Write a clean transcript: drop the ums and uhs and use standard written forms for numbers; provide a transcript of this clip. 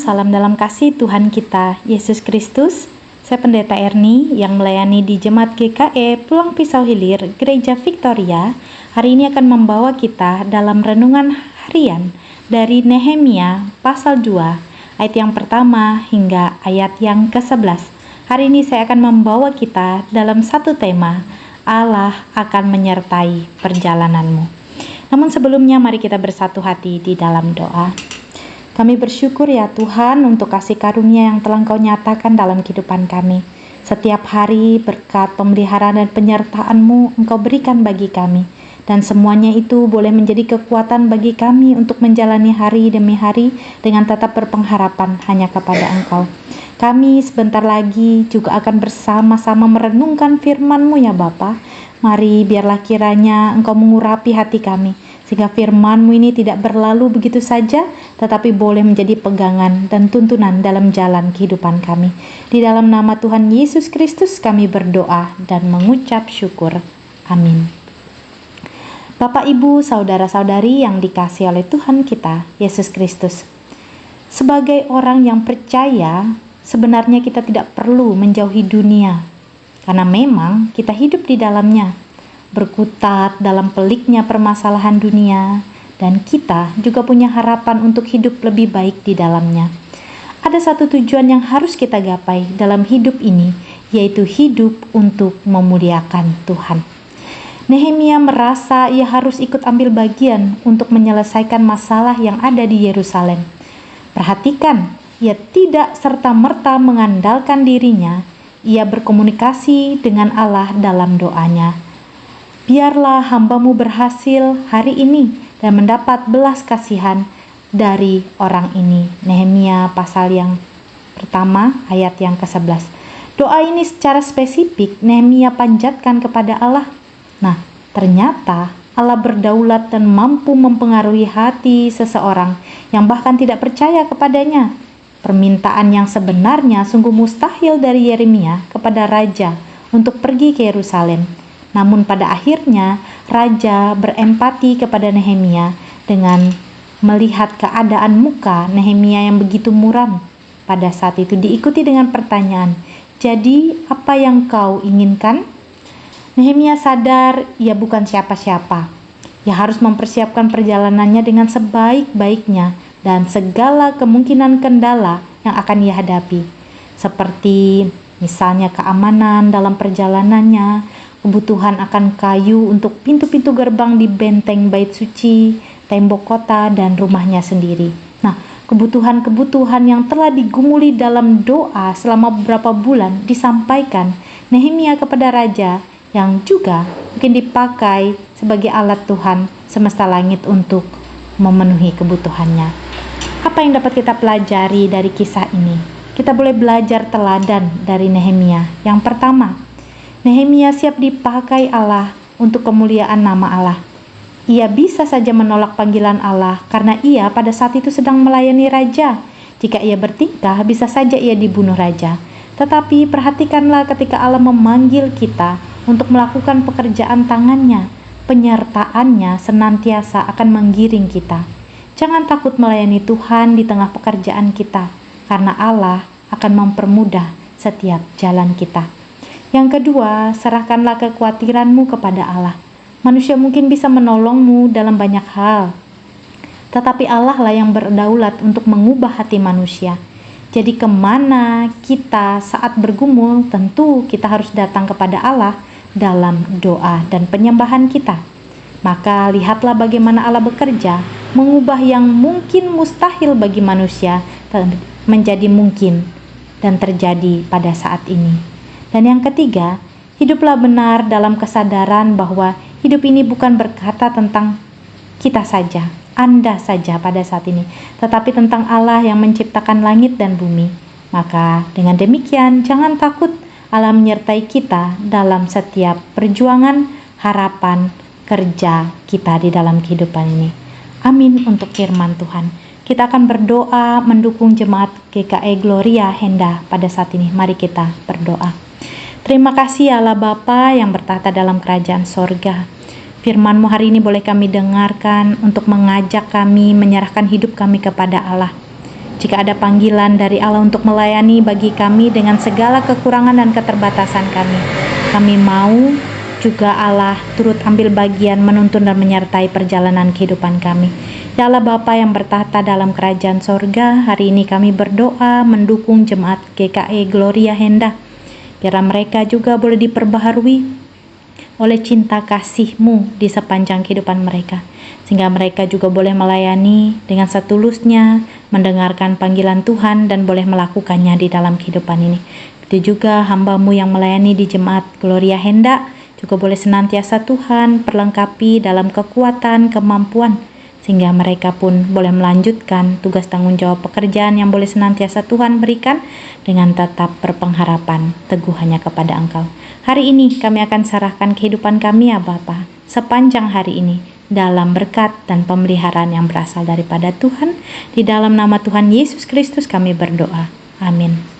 salam dalam kasih Tuhan kita, Yesus Kristus. Saya Pendeta Erni yang melayani di Jemaat GKE Pulang Pisau Hilir, Gereja Victoria. Hari ini akan membawa kita dalam renungan harian dari Nehemia pasal 2, ayat yang pertama hingga ayat yang ke-11. Hari ini saya akan membawa kita dalam satu tema, Allah akan menyertai perjalananmu. Namun sebelumnya mari kita bersatu hati di dalam doa. Kami bersyukur ya Tuhan untuk kasih karunia yang telah Engkau nyatakan dalam kehidupan kami. Setiap hari berkat pemeliharaan dan penyertaan-Mu Engkau berikan bagi kami. Dan semuanya itu boleh menjadi kekuatan bagi kami untuk menjalani hari demi hari dengan tetap berpengharapan hanya kepada Engkau. Kami sebentar lagi juga akan bersama-sama merenungkan firman-Mu ya Bapa. Mari biarlah kiranya Engkau mengurapi hati kami, sehingga firman-Mu ini tidak berlalu begitu saja, tetapi boleh menjadi pegangan dan tuntunan dalam jalan kehidupan kami. Di dalam nama Tuhan Yesus Kristus kami berdoa dan mengucap syukur. Amin. Bapak, Ibu, Saudara-saudari yang dikasihi oleh Tuhan kita, Yesus Kristus. Sebagai orang yang percaya, sebenarnya kita tidak perlu menjauhi dunia, karena memang kita hidup di dalamnya, berkutat dalam peliknya permasalahan dunia, dan kita juga punya harapan untuk hidup lebih baik di dalamnya. Ada satu tujuan yang harus kita gapai dalam hidup ini, yaitu hidup untuk memuliakan Tuhan. Nehemia merasa ia harus ikut ambil bagian untuk menyelesaikan masalah yang ada di Yerusalem. Perhatikan, ia tidak serta-merta mengandalkan dirinya, ia berkomunikasi dengan Allah dalam doanya. Biarlah hamba-Mu berhasil hari ini dan mendapat belas kasihan dari orang ini. Nehemia pasal yang pertama ayat yang ke-11. Doa ini secara spesifik Nehemia panjatkan kepada Allah. Nah, ternyata Allah berdaulat dan mampu mempengaruhi hati seseorang yang bahkan tidak percaya kepadanya. Permintaan yang sebenarnya sungguh mustahil dari Yeremia kepada raja untuk pergi ke Yerusalem. Namun pada akhirnya raja berempati kepada Nehemia dengan melihat keadaan muka Nehemia yang begitu muram. Pada saat itu diikuti dengan pertanyaan, "Jadi apa yang kau inginkan?" Nehemia sadar ia bukan siapa-siapa. Ia harus mempersiapkan perjalanannya dengan sebaik-baiknya dan segala kemungkinan kendala yang akan ia hadapi, seperti misalnya keamanan dalam perjalanannya, kebutuhan akan kayu untuk pintu-pintu gerbang di benteng bait suci, tembok kota, dan rumahnya sendiri. Nah, kebutuhan-kebutuhan yang telah digumuli dalam doa selama beberapa bulan disampaikan Nehemia kepada raja yang juga mungkin dipakai sebagai alat Tuhan semesta langit untuk memenuhi kebutuhannya. Apa yang dapat kita pelajari dari kisah ini? Kita boleh belajar teladan dari Nehemia. Yang pertama, Nehemia siap dipakai Allah untuk kemuliaan nama Allah. Ia bisa saja menolak panggilan Allah karena ia pada saat itu sedang melayani raja. Jika ia bertingkah, bisa saja ia dibunuh raja. Tetapi perhatikanlah ketika Allah memanggil kita untuk melakukan pekerjaan tangannya, penyertaannya senantiasa akan menggiring kita. Jangan takut melayani Tuhan di tengah pekerjaan kita, karena Allah akan mempermudah setiap jalan kita. Yang kedua, serahkanlah kekhawatiranmu kepada Allah. Manusia mungkin bisa menolongmu dalam banyak hal, tetapi Allah lah yang berdaulat untuk mengubah hati manusia. Jadi kemana kita saat bergumul, tentu kita harus datang kepada Allah dalam doa dan penyembahan kita. Maka lihatlah bagaimana Allah bekerja, mengubah yang mungkin mustahil bagi manusia menjadi mungkin dan terjadi pada saat ini. Dan yang ketiga, hiduplah benar dalam kesadaran bahwa hidup ini bukan berkata tentang kita saja, Anda saja pada saat ini, tetapi tentang Allah yang menciptakan langit dan bumi. Maka dengan demikian, jangan takut, Allah menyertai kita dalam setiap perjuangan, harapan, kerja kita di dalam kehidupan ini. Amin untuk firman Tuhan. Kita akan berdoa mendukung jemaat GKE Gloria Henda pada saat ini. Mari kita berdoa. Terima kasih Allah Bapa yang bertahta dalam kerajaan sorga. Firman-Mu hari ini boleh kami dengarkan untuk mengajak kami menyerahkan hidup kami kepada Allah. Jika ada panggilan dari Allah untuk melayani bagi kami dengan segala kekurangan dan keterbatasan kami mau juga Allah turut ambil bagian menuntun dan menyertai perjalanan kehidupan kami. Ya Allah Bapa yang bertahta dalam kerajaan sorga, hari ini kami berdoa mendukung jemaat GKE Gloria Hendak, biar mereka juga boleh diperbaharui oleh cinta kasih-Mu di sepanjang kehidupan mereka, sehingga mereka juga boleh melayani dengan setulusnya, mendengarkan panggilan Tuhan dan boleh melakukannya di dalam kehidupan ini. Begitu juga hamba-Mu yang melayani di jemaat Gloria Hendak juga boleh senantiasa Tuhan perlengkapi dalam kekuatan, kemampuan, sehingga mereka pun boleh melanjutkan tugas tanggung jawab pekerjaan yang boleh senantiasa Tuhan berikan dengan tetap berpengharapan teguh hanya kepada Engkau. Hari ini kami akan serahkan kehidupan kami ya Bapa, sepanjang hari ini dalam berkat dan pemeliharaan yang berasal daripada Tuhan. Di dalam nama Tuhan Yesus Kristus kami berdoa. Amin.